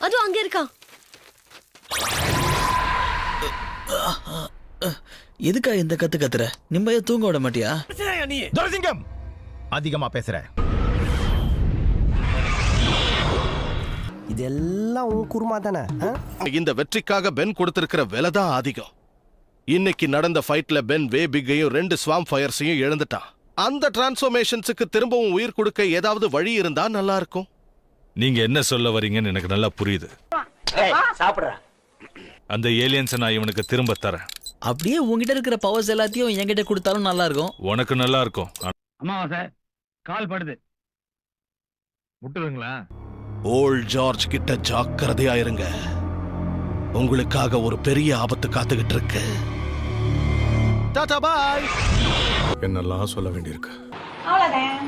அதுவும் அங்க இருக்கா. எதுக்கா இந்த கத்து கத்துற? நிம்மதியா தூங்க விட மாட்டியா? துரைசிங்கம், அதிகமா பேசுற. இதெல்லாம் உன் குருமா தானே? இந்த வெற்றிக்காக பென் கொடுத்திருக்கிற விலை தான் அதிகம். இன்னைக்கு நடந்த ஃபைட்ல பென் வே பிக்கையும் 2 ஸ்வாம் ஃபயர்ஸையும் இழந்துட்டான். அந்த டிரான்ஸ்ஃபர்மேஷன்ஸுக்கு திரும்பவும் உயிர் கொடுக்க ஏதாவது வழி இருந்தா நல்லா இருக்கும். நீங்க என்ன சொல்ல வரீங்கன்னு எனக்கு நல்லா புரியுது. அந்த ஏலியன்ஸை நான் இவனுக்கு திரும்ப தரேன். அப்படியே உங்ககிட்ட இருக்கிற பவர்ஸ் எல்லாத்தையும் என்கிட்ட கொடுத்தாலும் நல்லா இருக்கும். உனக்கு நல்லா இருக்கும். அம்மாவாசை கால் படுது, விட்டுருங்களா? ஓல்ட் ஜார்ஜ் கிட்ட ஜாக்கிரதையா இருங்க. உங்களுக்காக ஒரு பெரிய ஆபத்து காத்துக்கிட்டு இருக்கு. டாடா பாய். என்னெல்லாம் சொல்ல வேண்டியிருக்கு. அவ்வளவுதான்.